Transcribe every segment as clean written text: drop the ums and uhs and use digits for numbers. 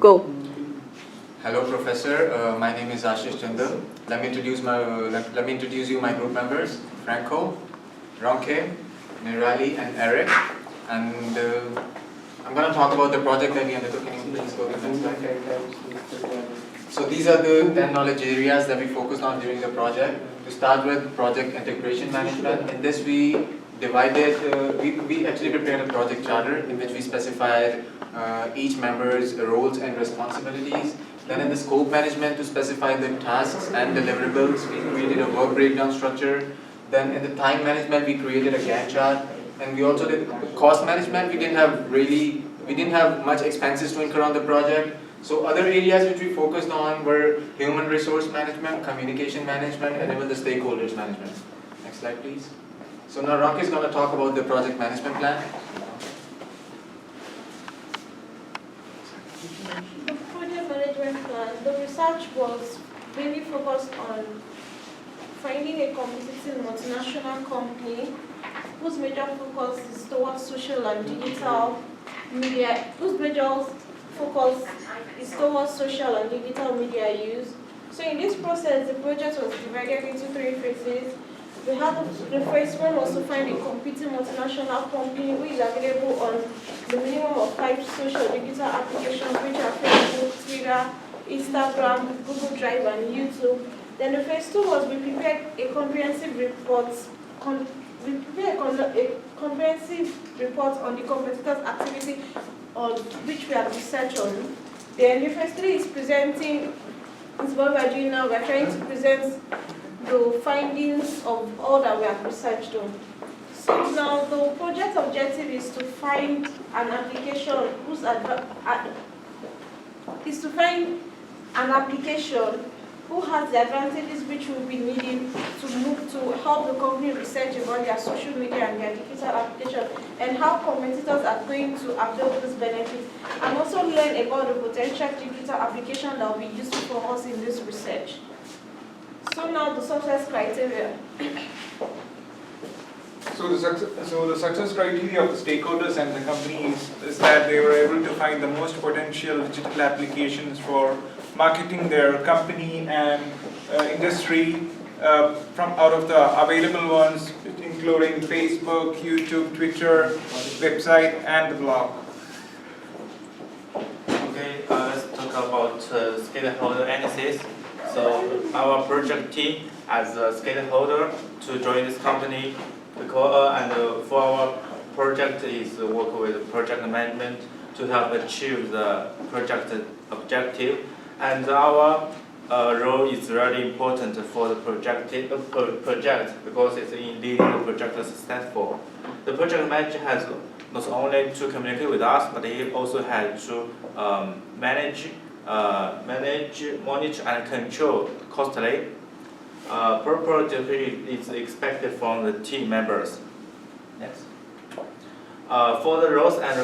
Go. Hello, Professor. My name is Ashish Chandal. Let me introduce you my group members: Franco, Ronke, Nirali, and Eric. And I'm going to talk about the project that we undertook. Can you please go to the next slide? So these are the 10 knowledge areas that we focused on during the project. To start with, project integration management. In this, we actually prepared a project charter in which we specified each member's roles and responsibilities. Then in the scope management, to specify the tasks and deliverables, we created a work breakdown structure. Then in the time management, we created a Gantt chart. And we also did cost management. We didn't have much expenses to incur on the project. So other areas which we focused on were human resource management, communication management, and even the stakeholders management. Next slide, please. So now Ronke is going to talk about the project management plan. The project management plan, the research was mainly focused on finding a competing multinational company whose major focus is towards social and digital media, use. So in this process, the project was divided into 3 phases. The first one was to find a competing multinational company who is available on the minimum of 5 social digital applications, which are Facebook, Twitter, Instagram, Google Drive, and YouTube. Then the phase 2 was we prepared a comprehensive report. On the competitors' activity on which we have researched on. Then the phase 3 is presenting. Is what we are doing now. We are trying to present the findings of all that we have researched on. So now the project objective is to find an application who has the advantages which will be needed to help the company research about their social media and their digital application, and how competitors are going to avail these benefits, and also learn about the potential digital application that will be useful for us in this research. So now the success criteria. So the success criteria of the stakeholders and the companies is that they were able to find the most potential digital applications for marketing their company and industry from out of the available ones, including Facebook, YouTube, Twitter, website, and the blog. Okay, let's talk about stakeholder analysis. So our project team as a stakeholder to join this company, and for our project is work with project management to help achieve the project objective. And our role is very important for the project because it's in leading the project successful. The project manager has not only to communicate with us, but he also has to manage, monitor, and control costly. Per project is expected from the team members. Next. For the roles and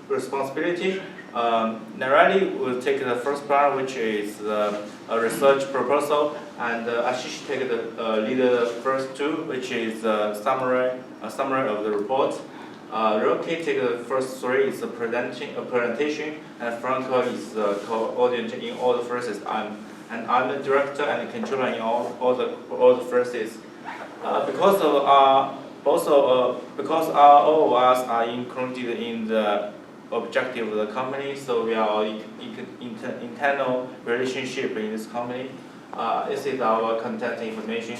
responsibility, Narali will take the first part, which is a research proposal, and Ashish take the first 2, which is a summary of the report. Rocky take the first 3, is a presentation, and Franco is coordinator in all the phases. I'm the director and controller in all the phases. Because all of us are included in the objective of the company, so we are internal relationship in this company. This is our contact information.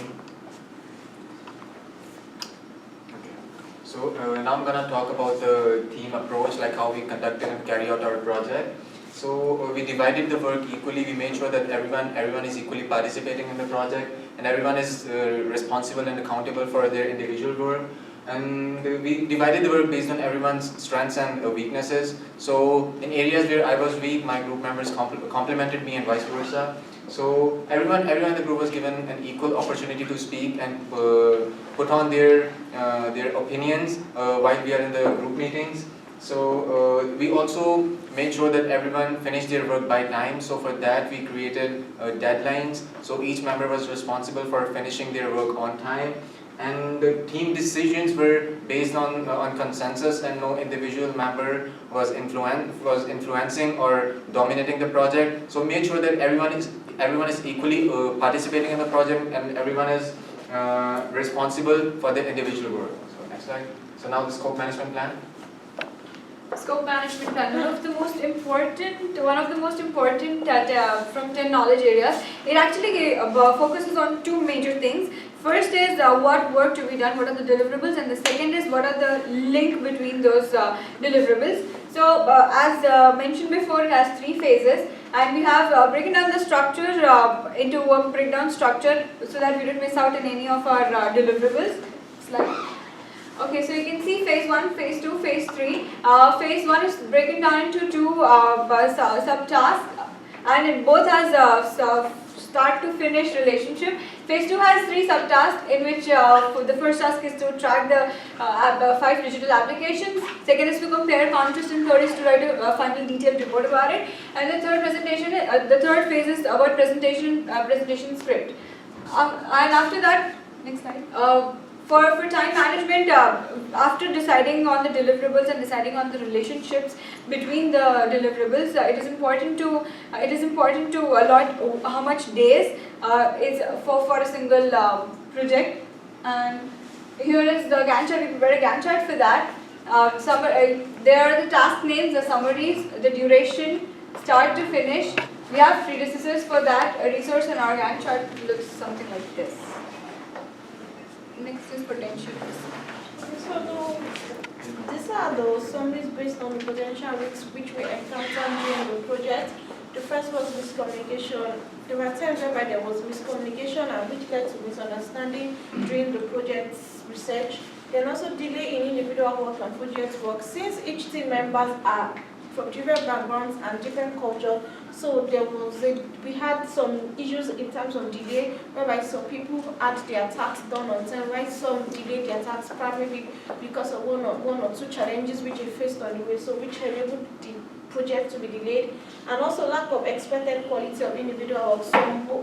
Okay. So now I'm going to talk about the team approach, like how we conducted and carry out our project. So we divided the work equally. We made sure that everyone is equally participating in the project, and everyone is responsible and accountable for their individual work. And we divided the work based on everyone's strengths and weaknesses. So in areas where I was weak, my group members complimented me and vice versa. So everyone in the group was given an equal opportunity to speak and put on their opinions while we are in the group meetings. So we also made sure that everyone finished their work by time. So for that we created deadlines. So each member was responsible for finishing their work on time. and the team decisions were based on consensus, and no individual member was influencing or dominating the project. So made sure that everyone is equally participating in the project, and everyone is responsible for their individual work. So next slide. So now the scope management plan. Scope management plan, one of the most important from 10 knowledge areas. It actually focuses on two major things. First is what work to be done, what are the deliverables, and the second is what are the link between those deliverables. So as mentioned before, it has 3 phases, and we have broken down the structure into work breakdown structure so that we don't miss out in any of our deliverables. Slide. Okay, so you can see phase 1, phase 2, phase 3. Phase 1 is broken down into 2 subtasks, and it both has start to finish relationship. Phase 2 has 3 subtasks, in which the first task is to track the 5 digital applications. Second is to compare contrast, and third is to write a final detailed report about it. And the third phase is about presentation script. And after that, next slide. For time management, after deciding on the deliverables and deciding on the relationships between the deliverables, it is important to allot how much days is for a single project. And here is the Gantt chart. We prepared a Gantt chart for that. There are the task names, the summaries, the duration, start to finish. We have predecessors for that. A resource in our Gantt chart looks something like this. Next is potential risk. So these are the summaries based on the potential risks which we encountered during the project. The first was miscommunication. There were times where there was miscommunication and which led to misunderstanding during the project's research. Then also delay in individual work and project work. Since each team members are from different backgrounds and different cultures, so we had some issues in terms of delay, whereby some people had their tasks done on time, while some delayed their tasks probably because of one or two challenges which they faced on the way, so which enabled the project to be delayed. And also lack of expected quality of individual work.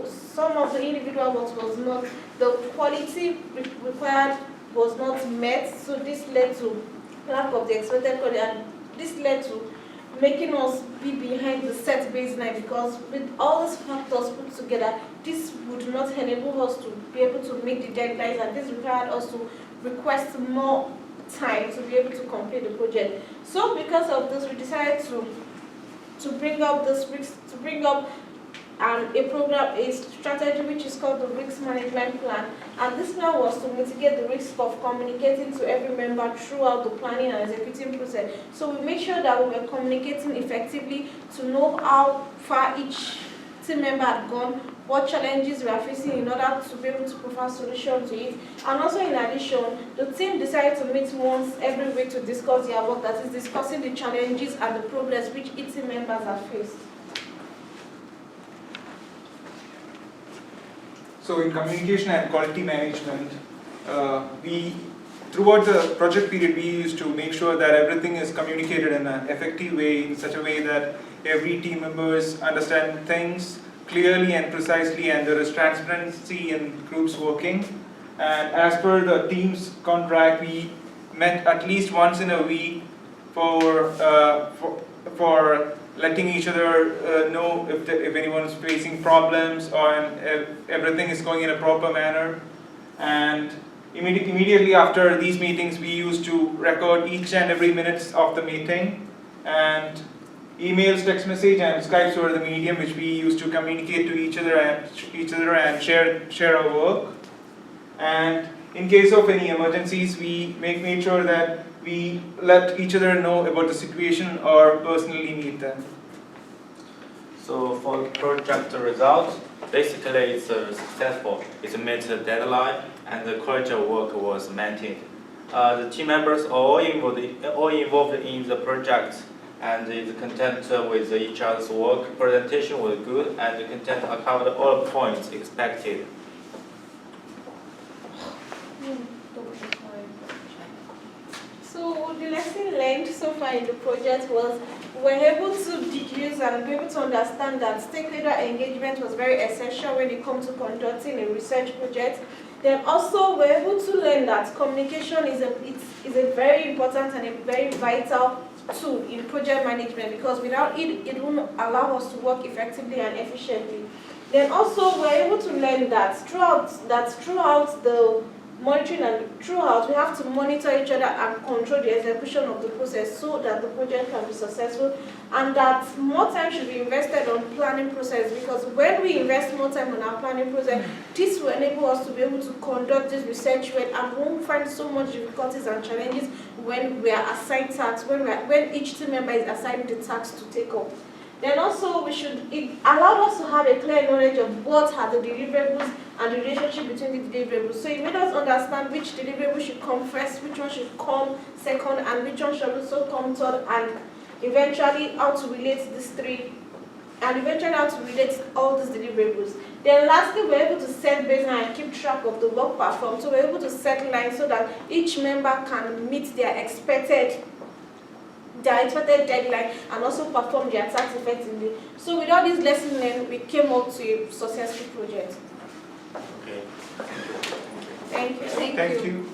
Some of the individual works was not, the quality required was not met, so this led to lack of the expected quality, and this led to making us be behind the set baseline, because with all these factors put together, this would not enable us to be able to meet the deadlines, and this required us to request more time to be able to complete the project. So because of this, we decided to bring up a strategy which is called the risk management plan. And this plan was to mitigate the risk of communicating to every member throughout the planning and executing process. So we made sure that we were communicating effectively to know how far each team member had gone, what challenges we are facing in order to be able to provide solutions to it. And also in addition, the team decided to meet once every week to discuss their work, that is discussing the challenges and the progress which each team members have faced. So in communication and quality management, throughout the project period, we used to make sure that everything is communicated in an effective way, in such a way that every team members understand things clearly and precisely, and there is transparency in groups working. And as per the team's contract, we met at least once in a week for letting each other know if anyone is facing problems, or if everything is going in a proper manner. And immediately after these meetings, we used to record each and every minutes of the meeting, and emails, text message, and Skypes were the medium which we used to communicate to each other and share our work. And in case of any emergencies, we made sure that we let each other know about the situation or personally meet them. So for the project result, basically it's successful. It met the deadline and the quality of work was maintained. The team members are all involved in the project, and the content with each other's work. Presentation was good, and the content covered all points expected. So the lesson learned so far in the project was we were able to deduce and be able to understand that stakeholder engagement was very essential when it comes to conducting a research project. Then also we're able to learn that communication is a very important and a very vital tool in project management, because without it, it won't allow us to work effectively and efficiently. Then also we're able to learn that throughout the monitoring and throughout we have to monitor each other and control the execution of the process so that the project can be successful, and that more time should be invested on planning process, because when we invest more time on our planning process, this will enable us to be able to conduct this research well, and we won't find so much difficulties and challenges when we are assigned tasks, when each team member is assigned the tasks to take up. Then also it allowed us to have a clear knowledge of what are the deliverables and the relationship between the deliverables. So it made us understand which deliverable should come first, which one should come second, and which one should also come third, and eventually how to relate these three, and eventually how to relate all these deliverables. Then lastly, we're able to set baseline and keep track of the work performed. So we're able to set lines so that each member can meet their expected deadline and also perform their tasks effectively. So with all these lessons learned, we came up to a successful project. Okay. Thank you. Thank you.